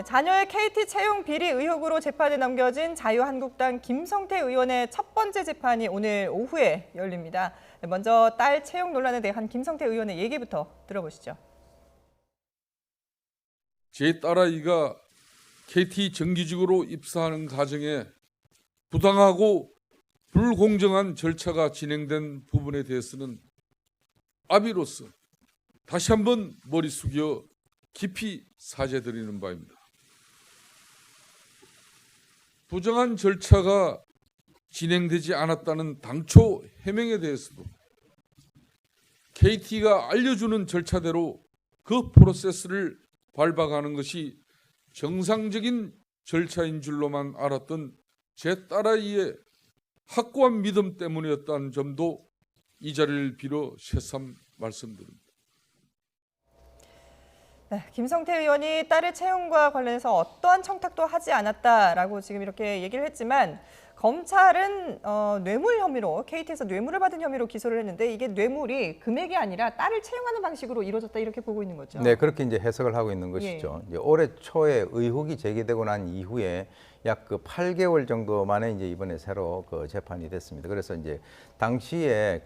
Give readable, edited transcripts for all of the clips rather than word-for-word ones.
자녀의 KT 채용 비리 의혹으로 재판에 넘겨진 자유한국당 김성태 의원의 첫 번째 재판이 오늘 오후에 열립니다. 먼저 딸 채용 논란에 대한 김성태 의원의 얘기부터 들어보시죠. 제 딸아이가 KT 정규직으로 입사하는 과정에 부당하고 불공정한 절차가 진행된 부분에 대해서는 아비로서 다시 한번 머리 숙여 깊이 사죄드리는 바입니다. 부정한 절차가 진행되지 않았다는 당초 해명에 대해서도 KT가 알려주는 절차대로 그 프로세스를 밟아가는 것이 정상적인 절차인 줄로만 알았던 제 딸아이의 확고한 믿음 때문이었다는 점도 이 자리를 빌어 새삼 말씀드립니다. 네, 김성태 의원이 딸의 채용과 관련해서 어떠한 청탁도 하지 않았다라고 지금 이렇게 얘기를 했지만 검찰은 뇌물 혐의로 KT에서 뇌물을 받은 혐의로 기소를 했는데 이게 뇌물이 금액이 아니라 딸을 채용하는 방식으로 이루어졌다 이렇게 보고 있는 거죠. 네, 그렇게 이제 해석을 하고 있는 것이죠. 예. 이제 올해 초에 의혹이 제기되고 난 이후에 약 8개월 정도 만에 이제 이번에 새로 재판이 됐습니다. 그래서 이제 당시에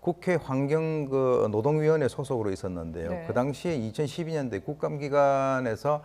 국회 환경 노동위원회 소속으로 있었는데요. 네. 그 당시에 2012년도에 국감기관에서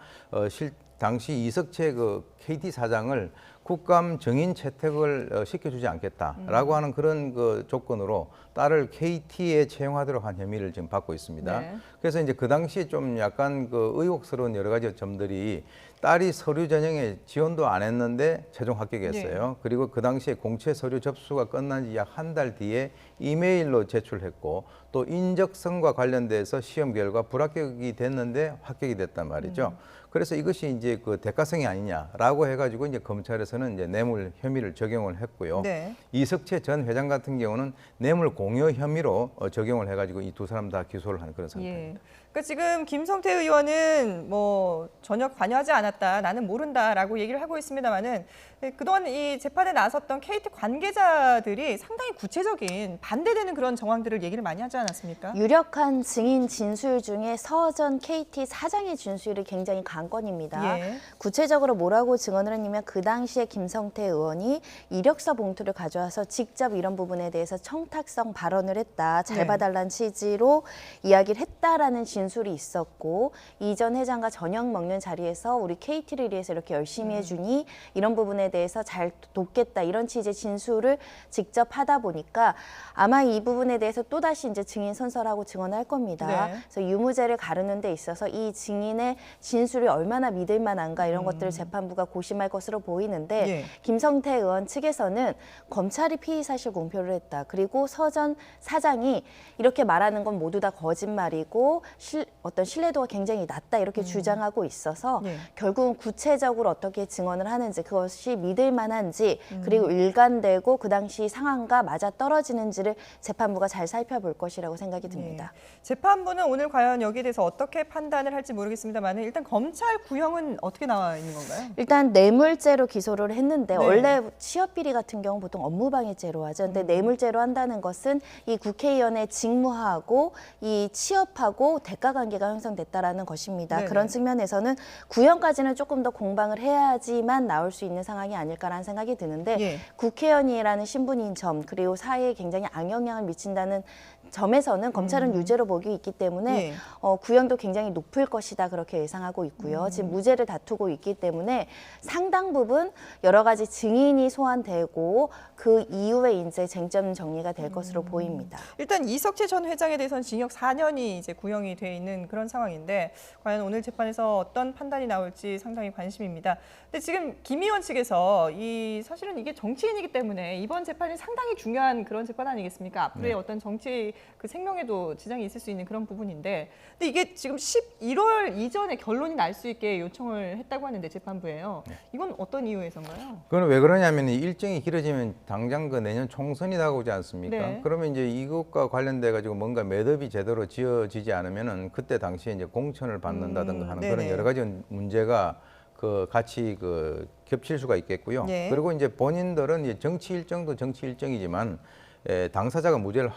당시 이석채 KT 사장을 국감 정인 채택을 시켜주지 않겠다라고 하는 그런 조건으로 딸을 KT에 채용하도록 한 혐의를 지금 받고 있습니다. 네. 그래서 이제 그 당시에 좀 약간 의혹스러운 여러 가지 점들이 딸이 서류 전형에 지원도 안 했는데 최종 합격했어요. 네. 그리고 그 당시에 공채 서류 접수가 끝난 지 약 한 달 뒤에 이메일로 제출했고 또 인적성과 관련돼서 시험 결과 불합격이 됐는데 합격이 됐단 말이죠. 그래서 이것이 이제 대가성이 아니냐라고 해가지고 이제 검찰에서는 이제 뇌물 혐의를 적용을 했고요. 네. 이석채 전 회장 같은 경우는 뇌물 공여 혐의로 적용을 해가지고 이 두 사람 다 기소를 한 그런 상태입니다. 예. 그러니까 지금 김성태 의원은 전혀 관여하지 않았다, 나는 모른다라고 얘기를 하고 있습니다만은 그동안 이 재판에 나섰던 KT 관계자들이 상당히 구체적인 반대되는 그런 정황들을 얘기를 많이 하지 않았습니까? 유력한 증인 진술 중에 서전 KT 사장의 진술이 굉장히 관건입니다. 예. 구체적으로 뭐라고 증언을 했냐면 그 당시에 김성태 의원이 이력서 봉투를 가져와서 직접 이런 부분에 대해서 청탁성 발언을 했다. 잘 네. 봐달라는 취지로 이야기를 했다라는 진술이 있었고 이전 회장과 저녁 먹는 자리에서 우리 KT를 위해서 이렇게 열심히 해주니 이런 부분에 대해서 잘 돕겠다 이런 취지의 진술을 직접 하다 보니까 아마 이 부분에 대해서 또다시 이제 증인 선서하고 증언을 할 겁니다. 네. 그래서 유무죄를 가르는 데 있어서 이 증인의 진술이 얼마나 믿을 만한가 이런 것들을 재판부가 고심할 것으로 보이는데 예. 김성태 의원 측에서는 검찰이 피의 사실 공표를 했다. 그리고 서전 사장이 이렇게 말하는 건 모두 다 거짓말이고 어떤 신뢰도가 굉장히 낮다 이렇게 주장하고 있어서 예. 결국은 구체적으로 어떻게 증언을 하는지 그것이 믿을 만한지 그리고 일관되고 그 당시 상황과 맞아 떨어지는지를 재판부가 잘 살펴볼 것이라고 생각이 듭니다. 예. 재판부는 오늘 과연 여기에 대해서 어떻게 판단을 할지 모르겠습니다만 일단 검찰 구형은 어떻게 나와 있는 건가요? 일단 뇌물죄로 기소를 했는데 네. 원래 취업비리 같은 경우 보통 업무방해죄로 하죠. 근데 뇌물죄로 한다는 것은 이 국회의원의 직무하고 이 취업하고 대가관계가 형성됐다라는 것입니다. 네네. 그런 측면에서는 구형까지는 조금 더 공방을 해야지만 나올 수 있는 상황이 아닐까라는 생각이 드는데 예. 국회의원이라는 신분인 점 그리고 사회에 굉장히 악영향을 미친다는 점에서는 검찰은 유죄로 보기 있기 때문에 예. 구형도 굉장히 높을 것이다 그렇게 예상하고 있고요. 지금 무죄를 다투고 있기 때문에 상당 부분 여러 가지 증인이 소환되고 그 이후에 이제 쟁점 정리가 될 것으로 보입니다. 일단 이석채 전 회장에 대해서는 징역 4년이 이제 구형이 돼 있는 그런 상황인데 과연 오늘 재판에서 어떤 판단이 나올지 상당히 관심입니다. 근데 지금 김 의원 측에서 사실은 이게 정치인이기 때문에 이번 재판이 상당히 중요한 그런 재판 아니겠습니까? 앞으로의 어떤 정치 그 생명에도 지장이 있을 수 있는 그런 부분인데 근데 이게 지금 11월 이전에 결론이 날 수 있게 요청을 했다고 하는데 재판부에요. 이건 어떤 이유에서인가요? 그건 왜 그러냐면 일정이 길어지면 당장 내년 총선이 다가오지 않습니까? 네. 그러면 이제 이것과 관련돼 가지고 뭔가 매듭이 제대로 지어지지 않으면은 그때 당시에 이제 공천을 받는다든가 하는 네네. 그런 여러 가지 문제가 같이 겹칠 수가 있겠고요. 예. 그리고 이제 본인들은 이제 정치 일정도 정치 일정이지만 당사자가 무죄를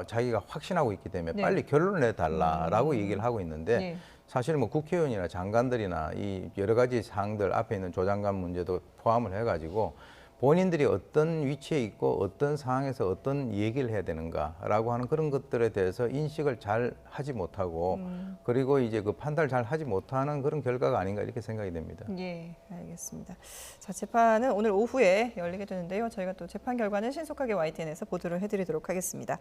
자기가 확신하고 있기 때문에 네. 빨리 결론을 내달라라고 얘기를 하고 있는데 네. 사실 뭐 국회의원이나 장관들이나 이 여러 가지 사항들 앞에 있는 조장관 문제도 포함을 해가지고 본인들이 어떤 위치에 있고 어떤 상황에서 어떤 얘기를 해야 되는가라고 하는 그런 것들에 대해서 인식을 잘 하지 못하고 그리고 이제 그 판단을 잘 하지 못하는 그런 결과가 아닌가 이렇게 생각이 됩니다. 예, 알겠습니다. 자, 재판은 오늘 오후에 열리게 되는데요. 저희가 또 재판 결과는 신속하게 YTN에서 보도를 해드리도록 하겠습니다.